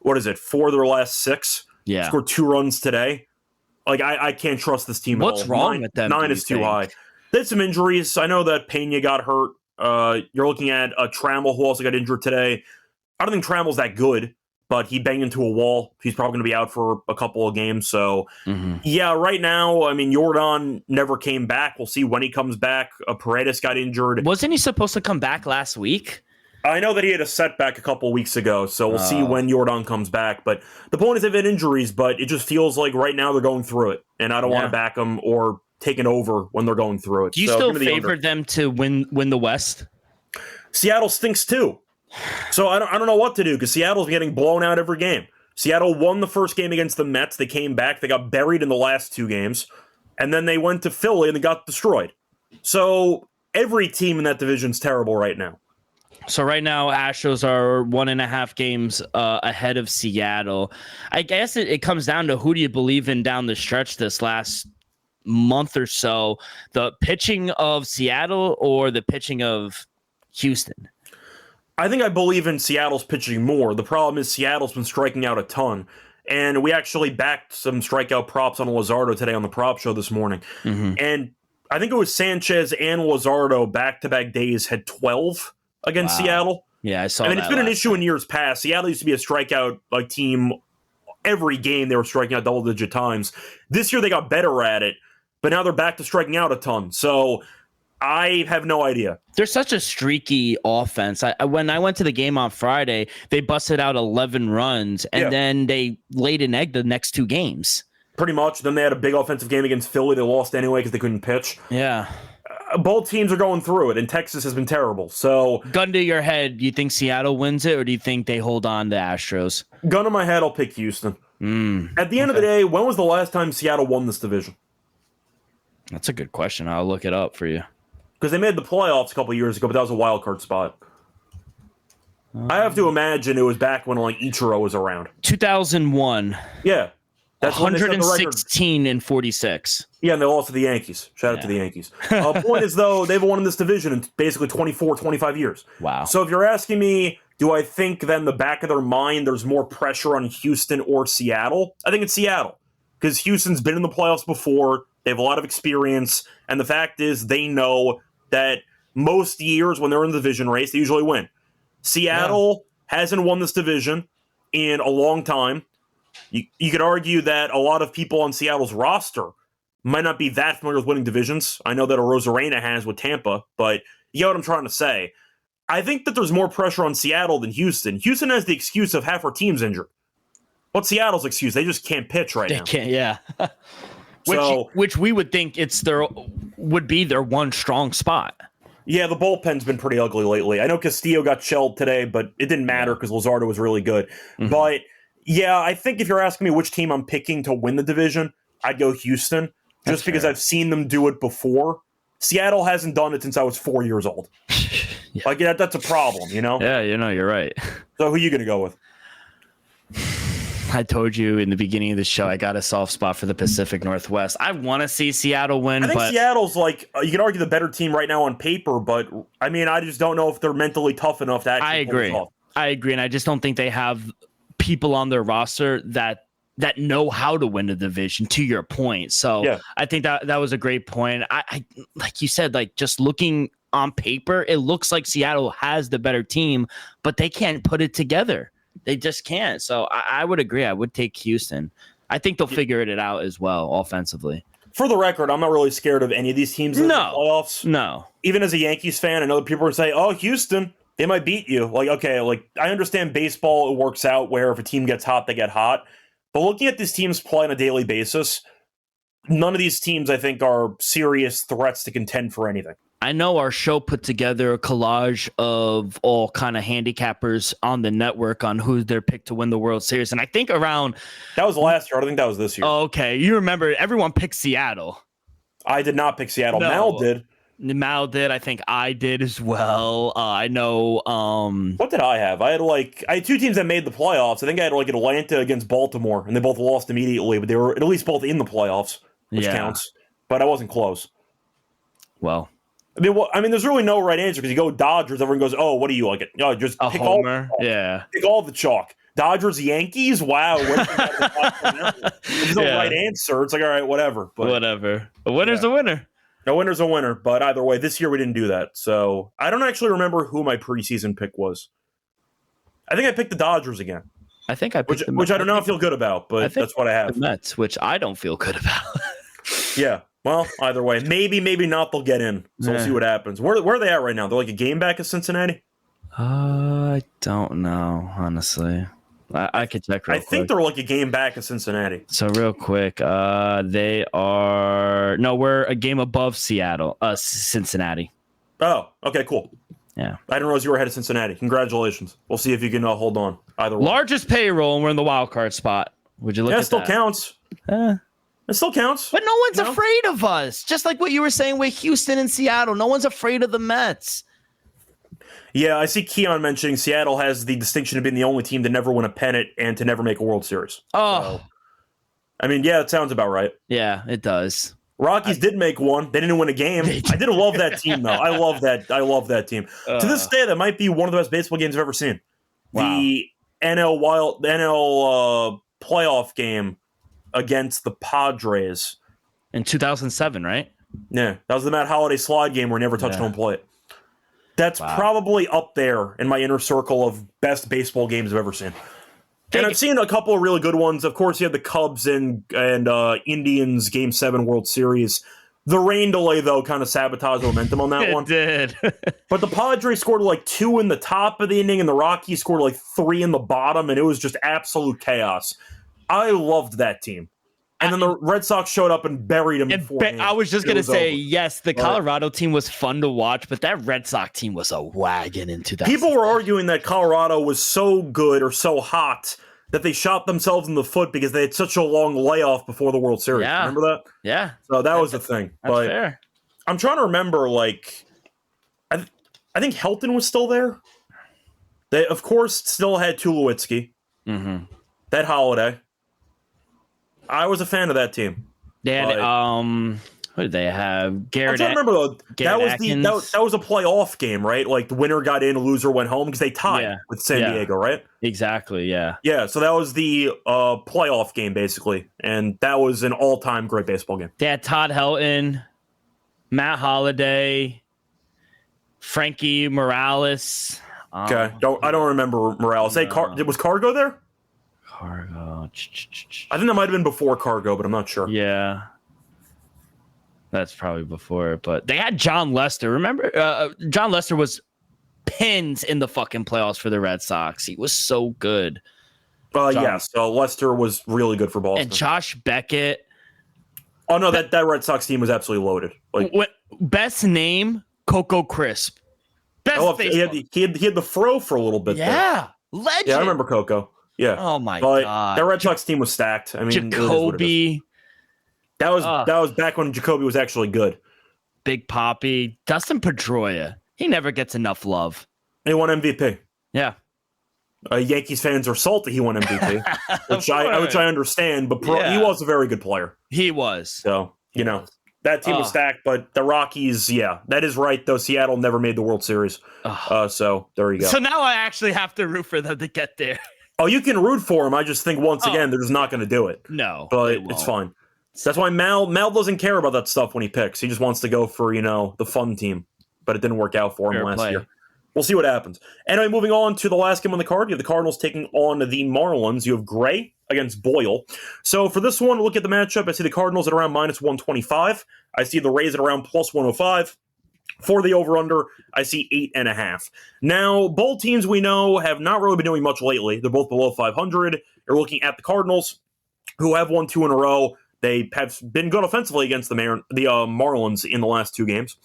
4 of their last 6. Yeah. Scored 2 runs today. Like, I can't trust this team at all. What's wrong with them? 9 is too high. They had some injuries. I know that Pena got hurt. You're looking at Trammell, who also got injured today. I don't think Trammell's that good, but he banged into a wall. He's probably going to be out for a couple of games. So, yeah, right now, I mean, Jordan never came back. We'll see when he comes back. Paredes got injured. Wasn't he supposed to come back last week? I know that he had a setback a couple of weeks ago, so we'll see when Jordan comes back. But the point is they've had injuries, but it just feels like right now they're going through it, and I don't want to back them or take an over when they're going through it. Do you still favor them to win the West? Seattle stinks too. So I don't know what to do because Seattle's getting blown out every game. Seattle won the first game against the Mets. They came back. They got buried in the last 2 games. And then they went to Philly and they got destroyed. So every team in that division is terrible right now. So right now, Astros are 1.5 games ahead of Seattle. I guess it comes down to who do you believe in down the stretch this last month or so, the pitching of Seattle or the pitching of Houston? I think I believe in Seattle's pitching more. The problem is Seattle's been striking out a ton. And we actually backed some strikeout props on Luzardo today on the prop show this morning. And I think it was Sanchez and Luzardo back-to-back days had 12 against Seattle. Yeah, I saw that. I mean, it's been an issue in years past. Seattle used to be a strikeout team. Every game they were striking out double-digit times. This year they got better at it, but now they're back to striking out a ton. So I have no idea. They're such a streaky offense. When I went to the game on Friday, they busted out 11 runs, and then they laid an egg the next 2 games. Pretty much. Then they had a big offensive game against Philly. They lost anyway because they couldn't pitch. Yeah. Both teams are going through it, and Texas has been terrible. So, gun to your head, do you think Seattle wins it, or do you think they hold on to Astros? Gun to my head, I'll pick Houston. At the end of the day, when was the last time Seattle won this division? That's a good question. I'll look it up for you. Because they made the playoffs a couple years ago, but that was a wild card spot. I have to imagine it was back when Ichiro was around. 2001. Yeah. That's 116 and 46. Yeah, and they lost to the Yankees. Shout out to the Yankees. Point is, though, they've won in this division in basically 24, 25 years. Wow. So if you're asking me, do I think then the back of their mind there's more pressure on Houston or Seattle? I think it's Seattle. Because Houston's been in the playoffs before. They have a lot of experience. And the fact is they know that most years when they're in the division race, they usually win. Seattle hasn't won this division in a long time. You could argue that a lot of people on Seattle's roster might not be that familiar with winning divisions. I know that Arozarena has with Tampa, but you know what I'm trying to say. I think that there's more pressure on Seattle than Houston. Houston has the excuse of half our team's injured. What's Seattle's excuse? They just can't pitch right now. They can't, yeah. Which we would think would be their one strong spot. Yeah, the bullpen's been pretty ugly lately. I know Castillo got shelled today, but it didn't matter because Luzardo was really good. But yeah, I think if you're asking me which team I'm picking to win the division, I'd go Houston, just because I've seen them do it before. Seattle hasn't done it since I was 4 years old. That's a problem, you know? Yeah, you're right. So who are you going to go with? I told you in the beginning of the show, I got a soft spot for the Pacific Northwest. I want to see Seattle win. I think but Seattle's you can argue the better team right now on paper, but I mean, I just don't know if they're mentally tough enough to actually pull it off. I agree, and I just don't think they have people on their roster that know how to win a division, to your point. So I think that was a great point. I like you said, just looking on paper, it looks like Seattle has the better team, but they can't put it together. They just can't. So I would agree. I would take Houston. I think they'll figure it out as well offensively. For the record, I'm not really scared of any of these teams in the playoffs. No. Even as a Yankees fan, I know that people are saying, oh, Houston, they might beat you. I understand baseball, it works out where if a team gets hot, they get hot. But looking at these teams play on a daily basis, none of these teams, I think, are serious threats to contend for anything. I know our show put together a collage of all kind of handicappers on the network on who's their pick to win the World Series. And I think around... That was last year. I don't think that was this year. Oh, okay. You remember, everyone picked Seattle. I did not pick Seattle. No. Mal did. Mal did. I think I did as well. I know... What did I have? I had two teams that made the playoffs. I think I had Atlanta against Baltimore, and they both lost immediately, but they were at least both in the playoffs, which counts. But I wasn't close. Well... I mean, there's really no right answer because you go Dodgers, everyone goes, "Oh, what do you like it? Just a pick homer." Pick all the chalk. Dodgers, Yankees. Wow, there's no right answer. It's like, all right, whatever. But whatever. A winner's a winner. No winner's a winner. But either way, this year we didn't do that. So I don't actually remember who my preseason pick was. I think I picked the Dodgers again. I think I picked which I do not feel good about, but that's what I have. The Mets, which I don't feel good about. Yeah. Well, either way, maybe not. They'll get in, so we'll see what happens. Where are they at right now? They're like a game back of Cincinnati. I don't know, honestly. I could check. I think they're like a game back of Cincinnati. So real quick, they are we're a game above Cincinnati. Oh, okay, cool. Yeah, I didn't realize you were ahead of Cincinnati. Congratulations. We'll see if you can hold on. Either way. Largest payroll, and we're in the wild card spot. Would you look at that? Still counts. It still counts. But no one's afraid of us. Just like what you were saying with Houston and Seattle. No one's afraid of the Mets. Yeah, I see Keon mentioning Seattle has the distinction of being the only team to never win a pennant and to never make a World Series. Oh. So, I mean, yeah, it sounds about right. Yeah, it does. Rockies did make one. They didn't win a game. I did love that team, though. I love that team. To this day, that might be one of the best baseball games I've ever seen. Wow. The NL playoff game against the Padres in 2007, right? Yeah, that was the Matt Holliday slide game where he never touched home plate. That's probably up there in my inner circle of best baseball games I've ever seen. And I've seen a couple of really good ones. Of course, you had the Cubs and Indians Game 7 World Series. The rain delay, though, kind of sabotaged the momentum on that one. It did. But the Padres scored 2 in the top of the inning, and the Rockies scored 3 in the bottom, and it was just absolute chaos. I loved that team. And then the Red Sox showed up and buried them in 4 innings. I was just going to say, yes, the Colorado team was fun to watch, but that Red Sox team was a wagon in 2000. People were arguing that Colorado was so good or so hot that they shot themselves in the foot because they had such a long layoff before the World Series. Yeah. Remember that? Yeah. So that was the thing. That's fair. I'm trying to remember, I think Helton was still there. They, of course, still had Tulowitzki. Mm-hmm. That Holiday. I was a fan of that team. They had, who did they have? Garrett. I remember though. That was a playoff game, right? The winner got in, the loser went home because they tied with San Diego, right? Exactly. Yeah. Yeah. So that was the playoff game basically, and that was an all-time great baseball game. They had Todd Helton, Matt Holliday, Frankie Morales. Okay. I don't remember Morales. Was Cargo there? Cargo. I think that might have been before Cargo, but I'm not sure. Yeah. That's probably before, but they had John Lester. Remember, John Lester was pins in the fucking playoffs for the Red Sox. He was so good. Yes. Lester was really good for Boston. And Josh Beckett. Oh, no, that Red Sox team was absolutely loaded. Best name, Coco Crisp. He had the fro for a little bit. Yeah. Legend. Yeah, I remember Coco. Yeah. Oh my God. That Red Sox team was stacked. I mean, Jacoby. That was back when Jacoby was actually good. Big Papi. Dustin Pedroia. He never gets enough love. He won MVP. Yeah. Yankees fans are salty he won MVP, which I understand, but he was a very good player. He was. So, that team was stacked, but the Rockies, that is right, though. Seattle never made the World Series. So, there you go. So now I actually have to root for them to get there. Oh, you can root for them. I just think, once again, they're just not going to do it. No. But it's fine. That's why Mal doesn't care about that stuff when he picks. He just wants to go for, the fun team. But it didn't work out for him last year. We'll see what happens. Anyway, moving on to the last game on the card. You have the Cardinals taking on the Marlins. You have Gray against Boyle. So for this one, look at the matchup. I see the Cardinals at around minus 125. I see the Rays at around plus 105. For the over-under, I see 8.5. Now, both teams we know have not really been doing much lately. They're both below 500. You're looking at the Cardinals, who have won 2 in a row. They have been good offensively against the Marlins in the last 2 games.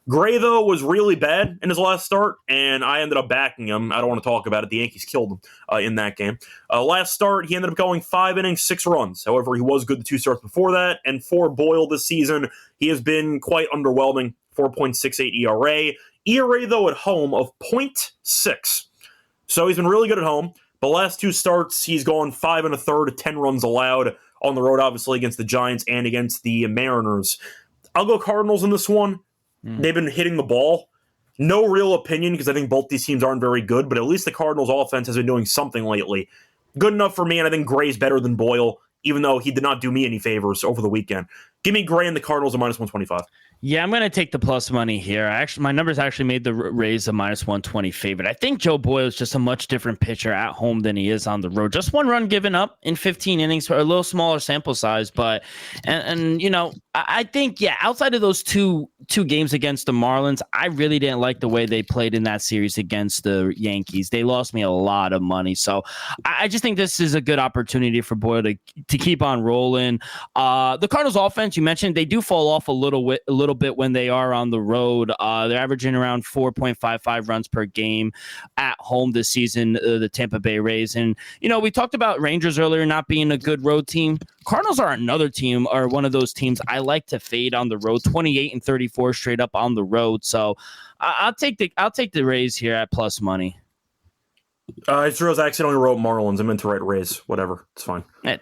Gray, though, was really bad in his last start, and I ended up backing him. I don't want to talk about it. The Yankees killed him in that game. Last start, he ended up going 5 innings, 6 runs. However, he was good the 2 starts before that. And for Boyle this season, he has been quite underwhelming, 4.68 ERA. ERA, though, at home of 0.6. So he's been really good at home. The last 2 starts, he's gone 5 1/3, 10 runs allowed on the road, obviously, against the Giants and against the Mariners. I'll go Cardinals in this one. They've been hitting the ball. No real opinion because I think both these teams aren't very good, but at least the Cardinals offense has been doing something lately. Good enough for me, and I think Gray's better than Boyle, even though he did not do me any favors over the weekend. Give me Gray and the Cardinals at -125. Yeah, I'm going to take the plus money here. My numbers actually made the Rays a -120 favorite. I think Joe Boyle is just a much different pitcher at home than he is on the road. Just 1 run given up in 15 innings for a little smaller sample size, but and you know, I think outside of those two games against the Marlins, I really didn't like the way they played in that series against the Yankees. They lost me a lot of money, so I just think this is a good opportunity for Boyle to keep on rolling. The Cardinals offense, you mentioned, they do fall off a little bit when they are on the road. They're averaging around 4.55 runs per game at home this season, the Tampa Bay Rays. And, you know, we talked about Rangers earlier not being a good road team. Cardinals are another team, or one of those teams I like to fade on the road, 28-34 straight up on the road. So I'll take the Rays here at plus money. It's true. I accidentally wrote Marlins. I meant to write Rays. Whatever. It's fine. I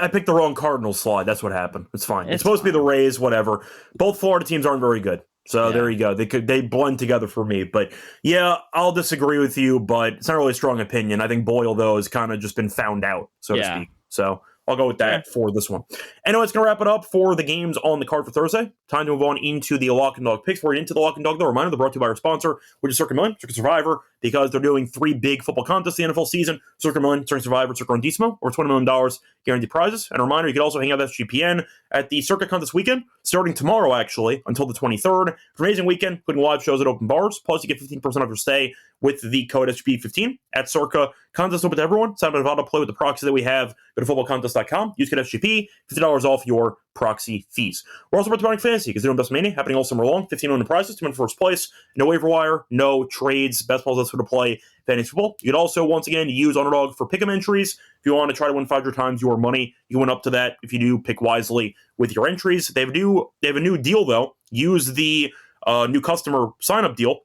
picked the wrong Cardinals slide. That's what happened. It's fine. It's supposed to be the Rays. Whatever. Both Florida teams aren't very good. So there you go. They blend together for me. But yeah, I'll disagree with you, but it's not really a strong opinion. I think Boyle, though, has kind of just been found out, so to speak. So I'll go with that for this one. Anyway, it's going to wrap it up for the games on the card for Thursday. Time to move on into the Lock and Dog picks. Before we get into the Lock and Dog, though, reminder, they're brought to you by our sponsor, which is Circa Million, Circa Survivor, because they're doing 3 big football contests the NFL season. Circa Million, Circa Survivor, Circa Undismo, over $20 million guaranteed prizes. And a reminder, you can also hang out at SGPN at the Circa Contest Weekend, starting tomorrow, actually, until the 23rd. It's an amazing weekend, including live shows at open bars. Plus, you get 15% off your stay with the code SGP15 at Circa. Contest open to everyone. Sign up to play with the proxy that we have. Go to footballcontest.com. Use code SGP, $50 off your proxy fees. We're also brought to Running Fantasy because they're doing Best Mania happening all summer long. 15 million prizes, 2 in first place. No waiver wire, no trades. Best balls that's for to play fantasy football. You could also, once again, use Underdog for pick'em entries. If you want to try to win 500 times your money, you win up to that if you do pick wisely with your entries. They have a new deal, though. Use the new customer sign-up deal.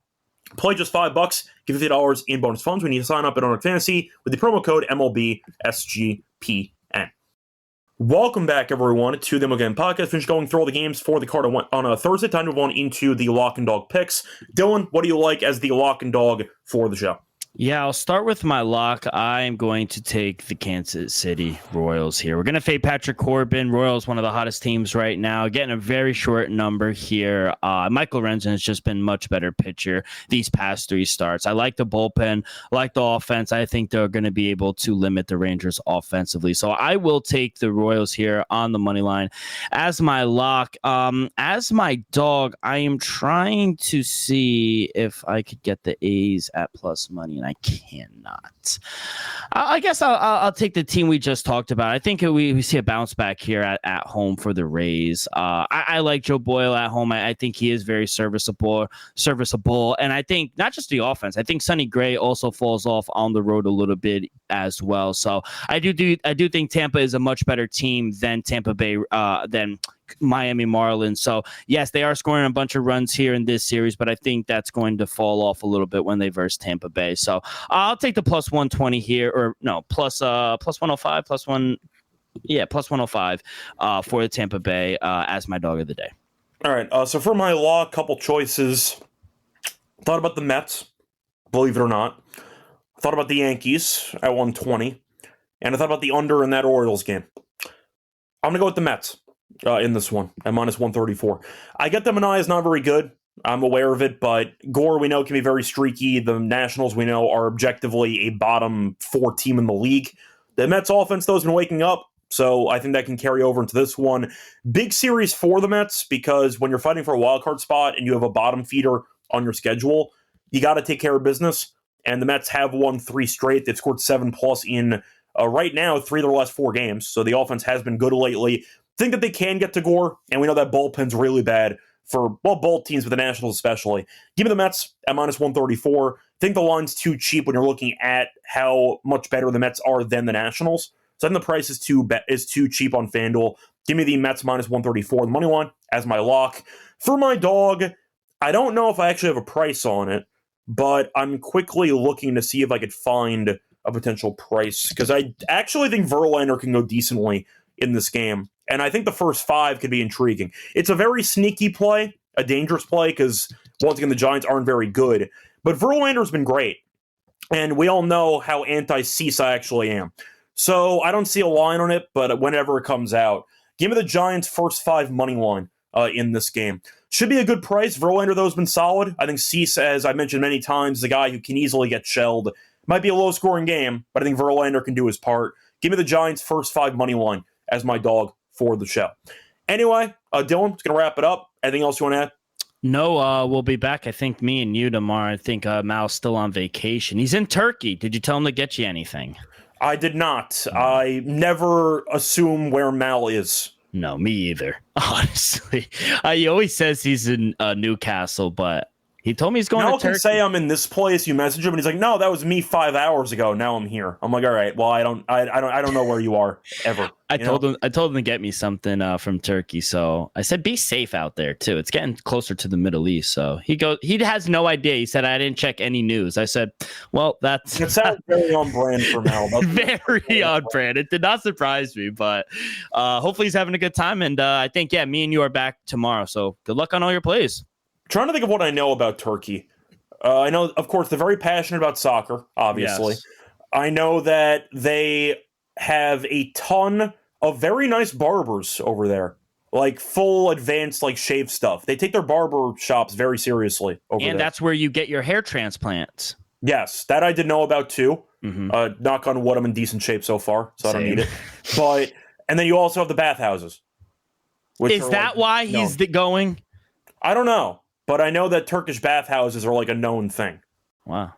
Play just $5, give $50 in bonus funds when you sign up at Underdog Fantasy with the promo code MLB SGPN. Welcome back, everyone, to the MLB Gambling Podcast. Finish going through all the games for the card on a Thursday. Time to move on into the Lock and Dog picks. Dylan, what do you like as the Lock and Dog for the show? Yeah, I'll start with my lock. I'm going to take the Kansas City Royals here. We're going to fade Patrick Corbin. Royals, one of the hottest teams right now, getting a very short number here. Michael Lorenzen has just been much better pitcher these past 3 starts. I like the bullpen, I like the offense. I think they're going to be able to limit the Rangers offensively. So I will take the Royals here on the money line as my lock. As my dog, I am trying to see if I could get the A's at plus money, and I cannot. I guess I'll take the team we just talked about. I think we see a bounce back here at home for the Rays. I like Joe Boyle at home. I think he is very serviceable, and I think not just the offense. I think Sonny Gray also falls off on the road a little bit as well. So I do think Tampa is a much better team than Tampa Bay than Miami Marlins. So yes, they are scoring a bunch of runs here in this series, but I think that's going to fall off a little bit when they verse Tampa Bay. So I'll take the plus 120 here, or no, plus 105, plus 105 for the Tampa Bay as my dog of the day. All right. So for my lock, couple choices. Thought about the Mets, believe it or not. Thought about the Yankees at 120, and I thought about the under in that Orioles game. I'm gonna go with the Mets. In this one at minus 134. I get them, and I is not very good. I'm aware of it, but Gore, we know, can be very streaky. The Nationals, we know, are objectively a bottom 4 team in the league. The Mets offense, though, has been waking up, so I think that can carry over into this one. Big series for the Mets, because when you're fighting for a wild card spot and you have a bottom feeder on your schedule, you got to take care of business, and the Mets have won 3 straight. They've scored 7+ in Right now, 3 of their last 4 games, so the offense has been good lately. Think that they can get to Gore, and we know that bullpen's really bad for, well, both teams, but the Nationals especially. Give me the Mets at minus 134. Think the line's too cheap when you're looking at how much better the Mets are than the Nationals. So I think the price is too cheap on FanDuel. Give me the Mets minus 134, the money line, as my lock. For my dog, I don't know if I actually have a price on it, but I'm quickly looking to see if I could find a potential price, because I actually think Verlander can go decently in this game, and I think the first 5 could be intriguing. It's a very sneaky play, a dangerous play, because once again, the Giants aren't very good, but Verlander's been great, and we all know how anti-Cease I actually am. So I don't see a line on it, but whenever it comes out, give me the Giants' first 5 money line in this game. Should be a good price. Verlander, though, has been solid. I think Cease, as I mentioned many times, is a guy who can easily get shelled. Might be a low-scoring game, but I think Verlander can do his part. Give me the Giants' first 5 money line as my dog for the show. Anyway, Dylan, it's going to wrap it up. Anything else you want to add? No, we'll be back, I think, me and you tomorrow. I think Mal's still on vacation. He's in Turkey. Did you tell him to get you anything? I did not. I never assume where Mal is. No, me either, honestly. He always says he's in Newcastle, but he told me he's going to Turkey. Mal can say I'm in this place. You message him, and he's like, "No, that was me 5 hours ago. Now I'm here." I'm like, "All right, well, I don't know where you are ever." I told him to get me something from Turkey. So I said, be safe out there too. It's getting closer to the Middle East. So he has no idea. He said, I didn't check any news. I said, well, it sounds very on brand for Mal. Very on brand. It did not surprise me, but hopefully he's having a good time. And I think, me and you are back tomorrow. So good luck on all your plays. Trying to think of what I know about Turkey. I know, of course, they're very passionate about soccer, obviously. Yes. I know that they have a ton of very nice barbers over there, like full advanced like shave stuff. They take their barber shops very seriously over there. And that's where you get your hair transplants. Yes, that I did know about too. Mm-hmm. Knock on wood, I'm in decent shape so far, so Same. I don't need it. And then you also have the bathhouses. Is that why he's going? I don't know, but I know that Turkish bathhouses are like a known thing. Wow.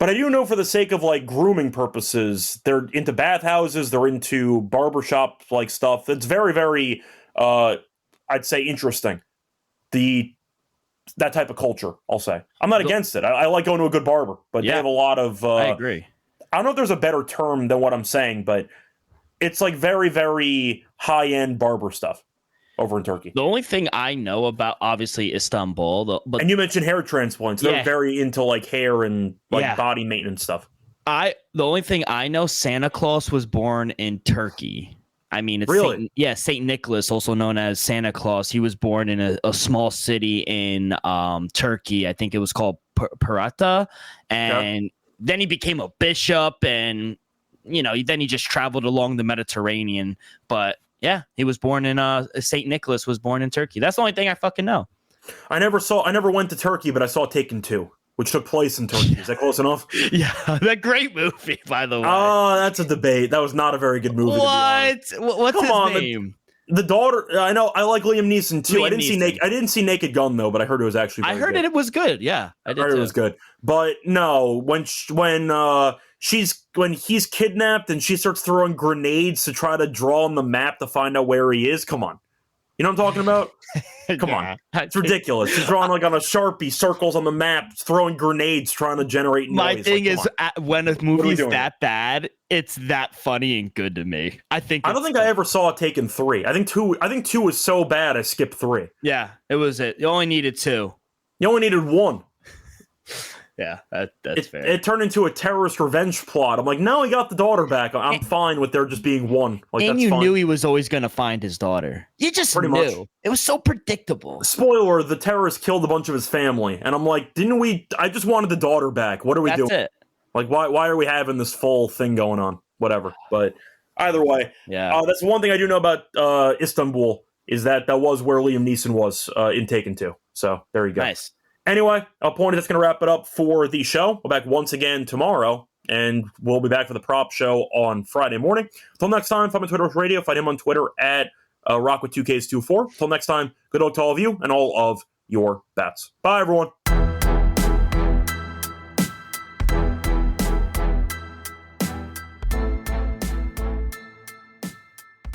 But I do know for the sake of like grooming purposes, they're into bathhouses, they're into barbershop like stuff. It's very, very, I'd say, interesting. That type of culture, I'll say. I'm not against it. I like going to a good barber, but they have a lot of. I agree. I don't know if there's a better term than what I'm saying, but it's like very, very high end barber stuff over in Turkey. The only thing I know about, obviously, Istanbul. And you mentioned hair transplants. They're very into like hair and like body maintenance stuff. The only thing I know, Santa Claus was born in Turkey. I mean, it's really? Saint Nicholas, also known as Santa Claus. He was born in a small city in Turkey. I think it was called Perata. And then he became a bishop, and then he just traveled along the Mediterranean. But yeah, he was born in Saint Nicholas was born in Turkey. That's the only thing I fucking know. I never went to Turkey, but I saw Taken 2, which took place in Turkey. Is that close enough? Yeah, that great movie, by the way. Oh, that's a debate. That was not a very good movie. What? What's his name? The daughter. I know. I like Liam Neeson too. I didn't see Naked Gun though, but I heard it was actually. I heard it was good. Yeah, I heard it was good. But no, when he's kidnapped and she starts throwing grenades to try to draw on the map to find out where he is. Come on. You know what I'm talking about? Come on. It's ridiculous. She's drawing like on a Sharpie circles on the map, throwing grenades, trying to generate noise. My thing is, when a movie is that bad, it's that funny and good to me. I don't think I ever saw Taken 3. I think 2 was so bad I skipped 3. Yeah, it was it. You only needed 2. You only needed 1. Yeah, that's fair. It turned into a terrorist revenge plot. I'm like, no, he got the daughter back. I'm fine with there just being 1. Like, and you knew he was always going to find his daughter. You just knew. Much. It was so predictable. Spoiler, the terrorist killed a bunch of his family. And I'm like, I just wanted the daughter back. What are we doing? That's it. Like, why are we having this full thing going on? Whatever. But either way, that's one thing I do know about Istanbul is that was where Liam Neeson was in Taken 2. So there you go. Nice. Anyway, Openy, that's going to wrap it up for the show. We're back once again tomorrow, and we'll be back for the prop show on Friday morning. Until next time, find me on Twitter with Radio. Find him on Twitter at RockWith2Ks24. Until next time, good luck to all of you and all of your bets. Bye, everyone.